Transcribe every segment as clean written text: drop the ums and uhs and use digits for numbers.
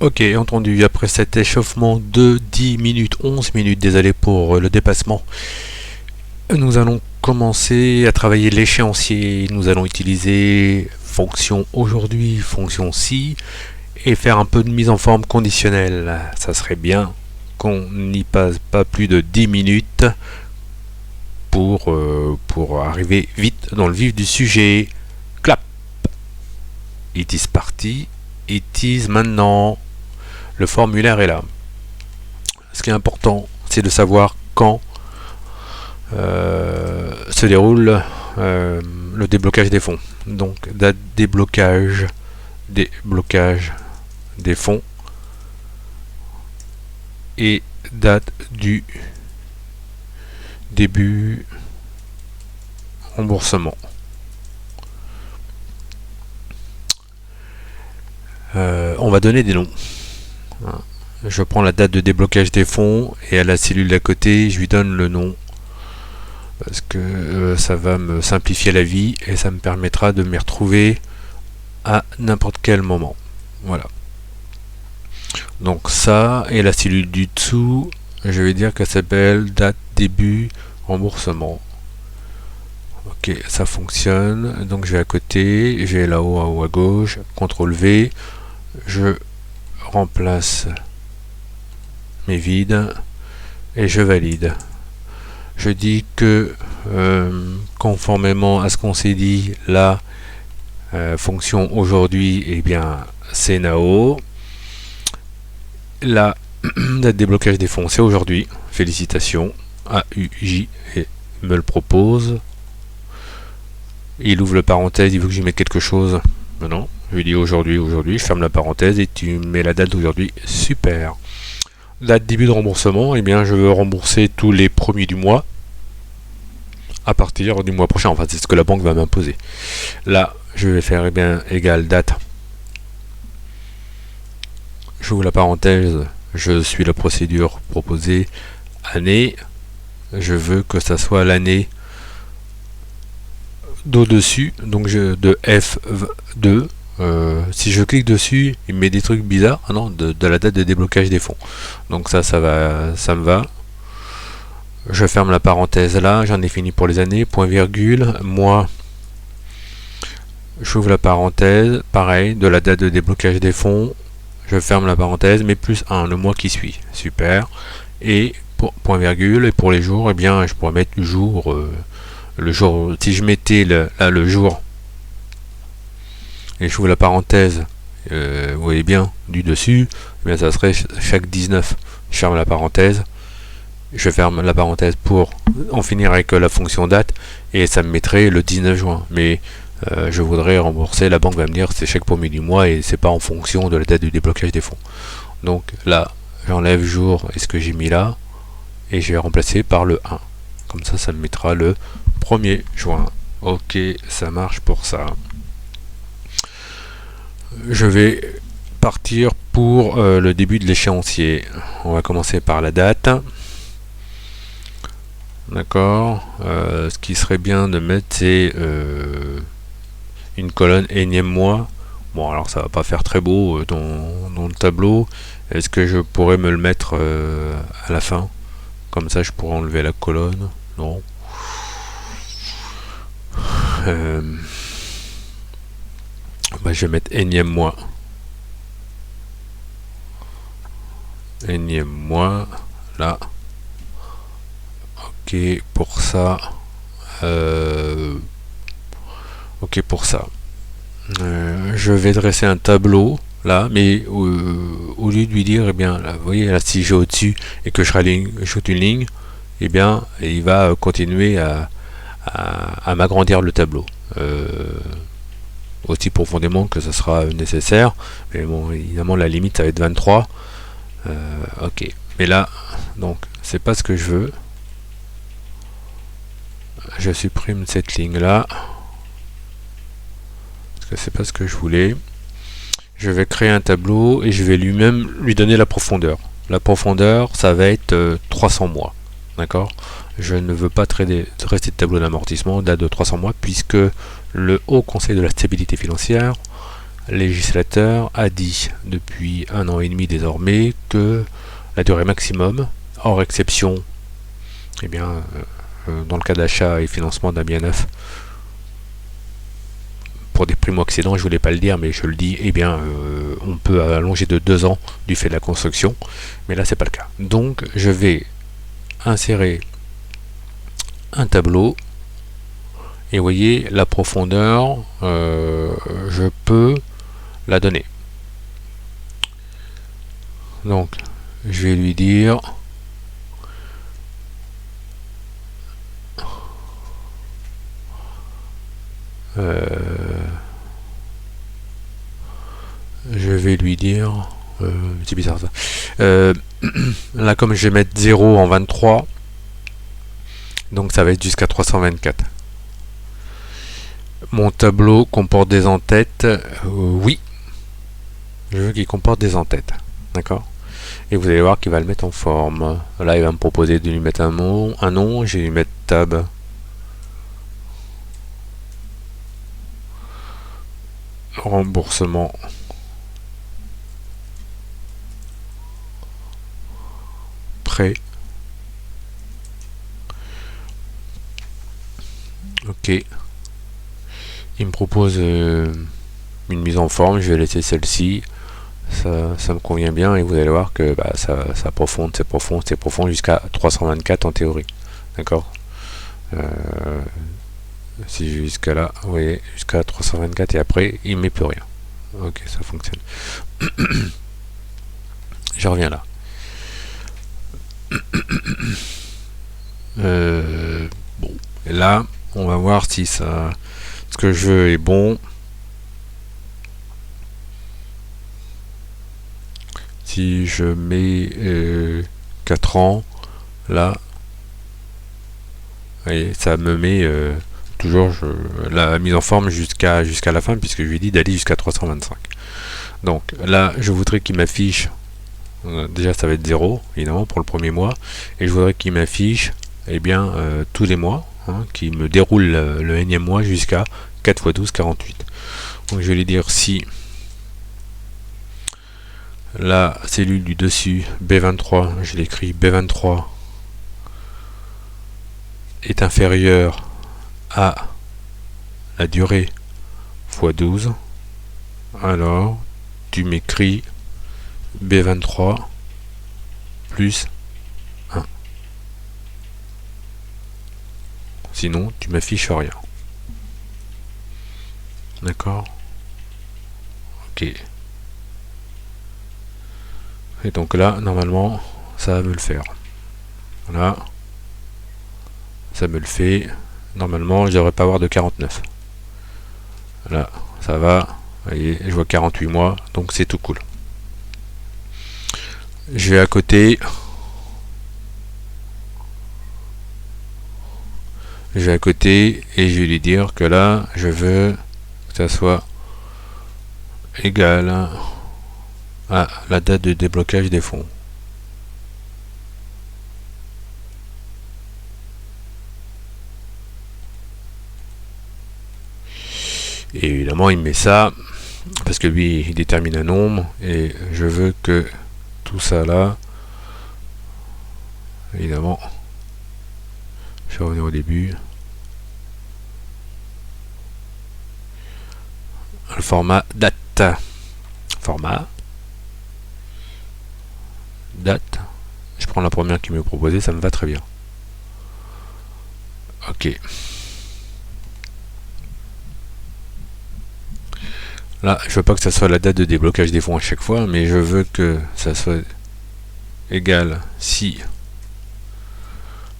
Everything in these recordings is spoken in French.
Ok, entendu, après cet échauffement de 10 minutes, 11 minutes, désolé pour le dépassement, nous allons commencer à travailler l'échéancier. Nous allons utiliser fonction aujourd'hui, fonction si, et faire un peu de mise en forme conditionnelle. Ça serait bien qu'on n'y passe pas plus de 10 minutes pour arriver vite dans le vif du sujet. Clap! It is parti, it is maintenant. Le formulaire est là. Ce qui est important, c'est de savoir quand se déroule le déblocage des fonds. Donc, date déblocage des fonds et date du début remboursement. On va donner des noms. Je prends la date de déblocage des fonds et à la cellule d'à côté, je lui donne le nom. Parce que ça va me simplifier la vie et ça me permettra de m'y retrouver à n'importe quel moment. Voilà. Donc ça, et la cellule du dessous, je vais dire qu'elle s'appelle date début remboursement. Ok, ça fonctionne. Donc je vais à côté, j'ai là-haut en haut à gauche, CTRL V, je remplace mes vides et je valide. Je dis que conformément à ce qu'on s'est dit, la fonction aujourd'hui, eh bien c'est Nao. La date déblocage des fonds, c'est aujourd'hui. Félicitations. AUJ et me le propose. Il ouvre la parenthèse, il veut que je mette quelque chose. Non, je lui dis aujourd'hui, je ferme la parenthèse et tu mets la date d'aujourd'hui. Super. Date début de remboursement, eh bien je veux rembourser tous les premiers du mois à partir du mois prochain. Enfin, c'est ce que la banque va m'imposer. Là, je vais faire égal date. J'ouvre la parenthèse, je suis la procédure proposée, année. Je veux que ça soit l'année d'au-dessus, donc de F2. Si je clique dessus, il me met des trucs bizarres. Ah non, de la date de déblocage des fonds. Donc ça me va. Je ferme la parenthèse là, j'en ai fini pour les années, point virgule, mois. J'ouvre la parenthèse, pareil, de la date de déblocage des fonds. Je ferme la parenthèse, mais plus 1, le mois qui suit. Super. Et pour point virgule, et pour les jours, eh bien, je pourrais mettre le jour. Si je mettais le jour, et j'ouvre la parenthèse, vous voyez bien, du dessus, eh bien, ça serait chaque 19. Je ferme la parenthèse. Je ferme la parenthèse pour en finir avec la fonction date, et ça me mettrait le 19 juin. Mais je voudrais rembourser, la banque va me dire c'est chaque premier du mois et c'est pas en fonction de la date du déblocage des fonds. Donc là, j'enlève jour et ce que j'ai mis là, et je vais remplacer par le 1. Comme ça me mettra le 1er juin. Ok, ça marche pour ça. Je vais partir pour le début de l'échéancier. On va commencer par la date. D'accord. Ce qui serait bien de mettre, c'est une colonne énième mois. Bon, alors ça va pas faire très beau dans le tableau. Est-ce que je pourrais me le mettre à la fin? Comme ça, je pourrais enlever la colonne. Non. Je vais mettre énième mois. Énième mois. Là. Ok, pour ça. Ok, pour ça. Je vais dresser un tableau là, mais au lieu de lui dire, eh bien, là, vous voyez, là, si j'ai au-dessus et que je rajoute une ligne, eh bien, il va continuer à m'agrandir le tableau. Aussi profondément que ce sera nécessaire. Mais bon, évidemment, la limite, ça va être 23. Ok. Mais là, donc, c'est pas ce que je veux. Je supprime cette ligne-là. Parce que c'est pas ce que je voulais. Je vais créer un tableau et je vais lui donner la profondeur. La profondeur, ça va être 300 mois. D'accord? Je ne veux pas rester de tableau d'amortissement date de 300 mois puisque le Haut Conseil de la stabilité financière Le législateur a dit depuis 1 an et demi désormais que la durée maximum, hors exception, eh bien, dans le cas d'achat et financement d'un bien neuf, pour des primo-accédants, je voulais pas le dire, mais je le dis, eh bien, on peut allonger de 2 ans du fait de la construction, mais là c'est pas le cas. Donc je vais insérer un tableau, et vous voyez la profondeur, je peux la donner. Donc je vais lui dire c'est bizarre ça. Là, comme je vais mettre 0 en 23, donc ça va être jusqu'à 324. Mon tableau comporte des en-têtes. Oui, je veux qu'il comporte des en-têtes. D'accord. Et vous allez voir qu'il va le mettre en forme. Là, il va me proposer de lui mettre un nom. Je vais lui mettre tab. Remboursement. Prêt. Ok. Il me propose une mise en forme. Je vais laisser celle-ci. Ça me convient bien et vous allez voir que ça profonde, c'est profond jusqu'à 324 en théorie. D'accord. Si jusqu'à là, vous voyez, jusqu'à 324 et après il met plus rien. Ok, ça fonctionne. Je reviens là. Bon, et là, on va voir si ça, ce que je veux est bon. Si je mets 4 ans, là, vous voyez, ça me met toujours la mise en forme jusqu'à la fin, puisque je lui ai dit d'aller jusqu'à 325. Donc là, je voudrais qu'il m'affiche, déjà ça va être 0, évidemment, pour le premier mois, et je voudrais qu'il m'affiche tous les mois, qui me déroule le énième mois jusqu'à 4 x 12, 48. Donc je vais lui dire si la cellule du dessus, B23, je l'écris B23, est inférieure à la durée x 12, alors tu m'écris B23 plus 1. Sinon, tu m'affiches rien. D'accord. Ok. Et donc là, normalement, ça va me le faire. Voilà. Ça me le fait. Normalement, je devrais pas avoir de 49. Là, ça va. Vous voyez, je vois 48 mois, donc c'est tout cool. Je vais à côté. Et je vais lui dire que là, je veux que ça soit égal à la date de déblocage des fonds. Et évidemment, il met ça parce que lui, il détermine un nombre et je veux que tout ça là, évidemment, je vais revenir au début. Le format date. Format date. Je prends la première qui m'est proposée, ça me va très bien. Ok. Là, je veux pas que ça soit la date de déblocage des fonds à chaque fois, mais je veux que ça soit égal si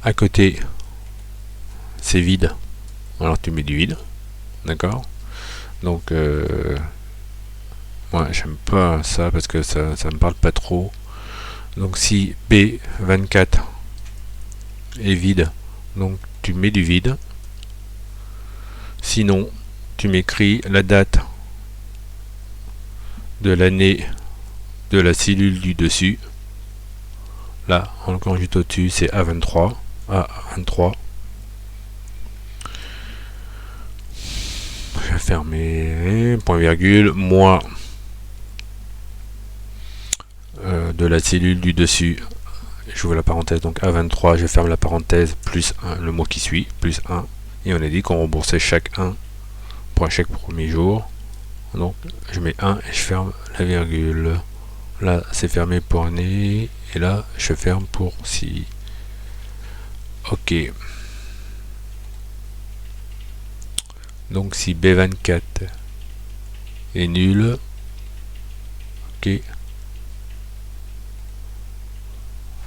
à côté c'est vide. Alors tu mets du vide, d'accord. Donc moi j'aime pas ça parce que ça me parle pas trop. Donc si B24 est vide, donc tu mets du vide. Sinon, tu m'écris la date de l'année de la cellule du dessus. Là, encore juste au-dessus, c'est A23. A23. Je vais fermer, point virgule, mois de la cellule du dessus, j'ouvre la parenthèse, donc A23, je ferme la parenthèse, plus 1, le mois qui suit, plus 1, et on a dit qu'on remboursait chaque 1 pour chaque premier jour, donc je mets 1 et je ferme la virgule. Là c'est fermé pour année, et là je ferme pour si. Ok. Donc si B24 est nul, ok.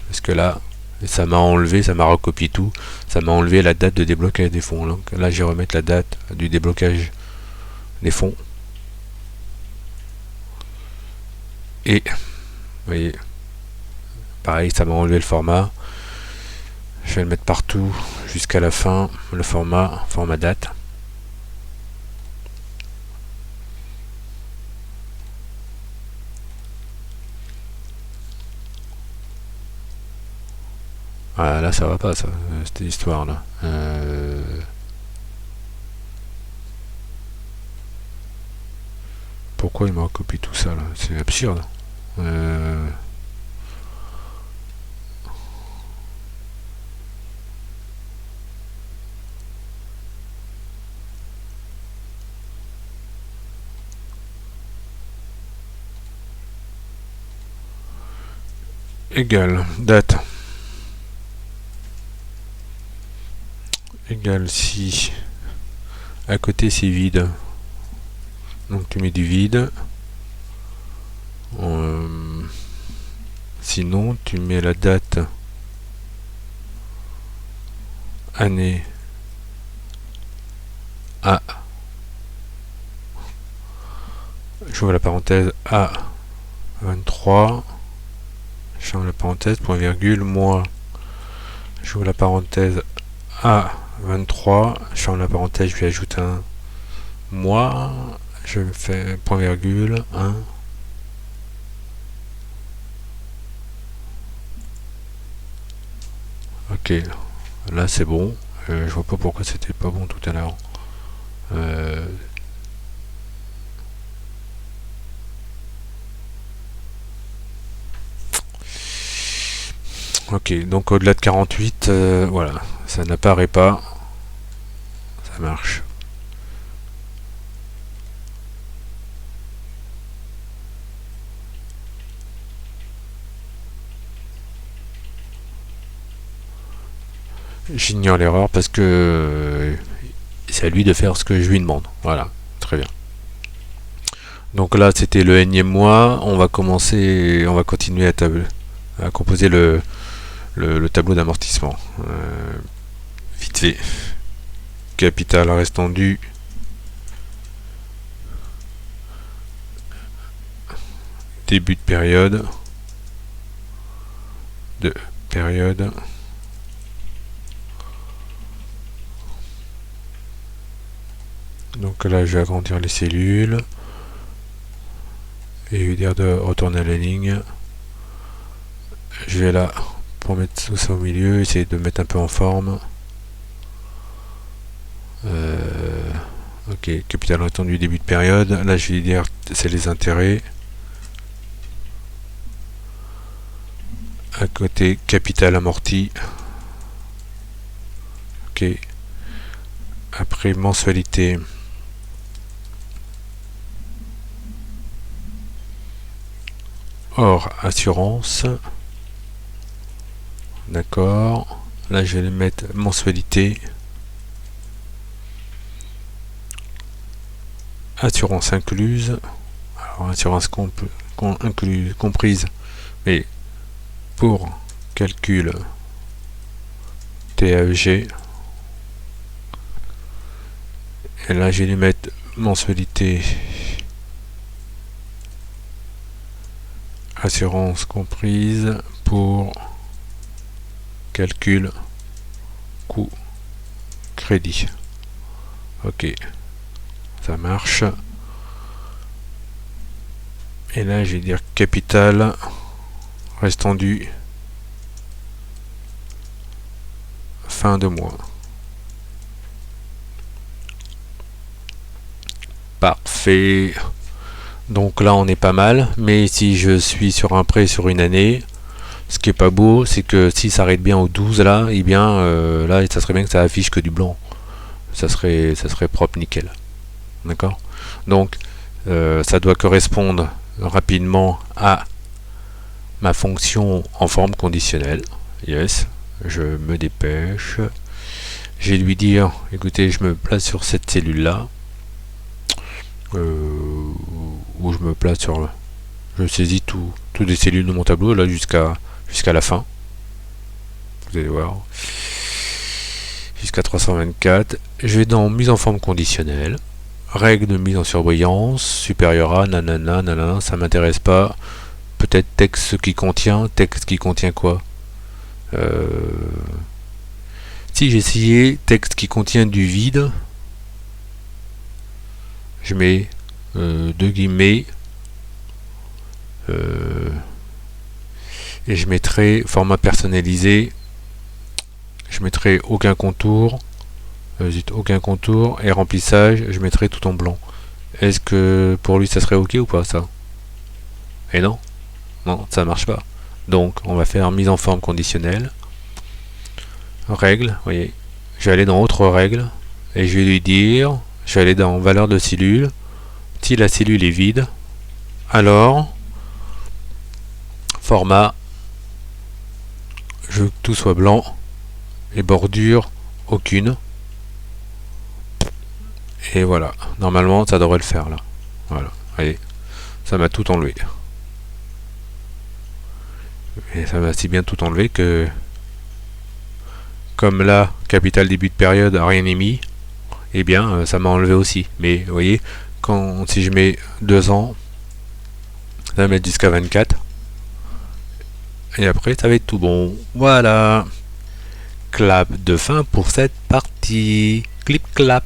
Parce que là, ça m'a enlevé, ça m'a recopié tout, ça m'a enlevé la date de déblocage des fonds. Donc là, je vais remettre la date du déblocage des fonds. Et, vous voyez, pareil, ça m'a enlevé le format. Je vais le mettre partout jusqu'à la fin, le format date. Ah, là, ça va pas, ça, cette histoire-là. Pourquoi il m'a recopié tout ça, là? C'est absurde. Égal, date. Égal si à côté c'est vide, donc tu mets du vide. Sinon tu mets la date, année A, j'ouvre la parenthèse A23, je ferme la parenthèse, point virgule, mois, j'ouvre la parenthèse A23, je ferme la parenthèse, je lui ajoute un mois, je fais point virgule, 1. Ok, là c'est bon. Je vois pas pourquoi c'était pas bon tout à l'heure. Ok, donc au-delà de 48, voilà, ça n'apparaît pas. Ça marche. J'ignore l'erreur parce que c'est à lui de faire ce que je lui demande. Voilà, très bien. Donc là, c'était le énième mois. On va continuer à composer le tableau d'amortissement. Vite fait. Capital restant dû. Début de période. Donc là, je vais agrandir les cellules. Et lui dire de retourner à la ligne. Je vais là pour mettre tout ça au milieu, essayer de mettre un peu en forme. Ok, capital restant du début de période. Là, je vais lui dire c'est les intérêts. À côté, capital amorti. Ok. Après, mensualité. Hors assurance. D'accord. Là, je vais les mettre mensualité. Assurance incluse. Alors, assurance comprise. Mais pour calcul TAEG. Et là, je vais les mettre mensualité. Assurance comprise pour calcul coût crédit. Ok, ça marche. Et là, je vais dire capital restant dû fin de mois. Parfait. Donc là on est pas mal, mais si je suis sur un prêt sur une année, ce qui est pas beau, c'est que si ça s'arrête bien au 12 là, et bien là ça serait bien que ça affiche que du blanc. Ça serait propre nickel. D'accord. Donc ça doit correspondre rapidement à ma fonction en forme conditionnelle. Yes, je me dépêche. Je vais lui dire, écoutez, je me place sur cette cellule là, où je me place sur, je saisis toutes les cellules de mon tableau là jusqu'à la fin. Vous allez voir, jusqu'à 324. Je vais dans mise en forme conditionnelle, règle de mise en surbrillance supérieure à nanana nanana, ça m'intéresse pas. Peut-être texte qui contient quoi. Si j'essayais texte qui contient du vide, je mets deux guillemets et je mettrai format personnalisé, je mettrai aucun contour, aucun contour, et remplissage je mettrai tout en blanc. Est-ce que pour lui ça serait ok ou pas ça? Et non, ça marche pas. Donc on va faire mise en forme conditionnelle, règle, vous voyez, je vais aller dans autre règle et je vais lui dire, je vais aller dans valeur de cellule. Si la cellule est vide, alors format, je veux que tout soit blanc et bordure aucune. Et voilà, normalement ça devrait le faire là. Voilà, allez, ça m'a tout enlevé. Et ça m'a si bien tout enlevé que, comme là, capital début de période, rien n'est mis, et bien ça m'a enlevé aussi. Mais vous voyez, si je mets 2 ans, ça va mettre jusqu'à 24. Et après ça va être tout bon. Voilà. Clap de fin pour cette partie. Clip clap.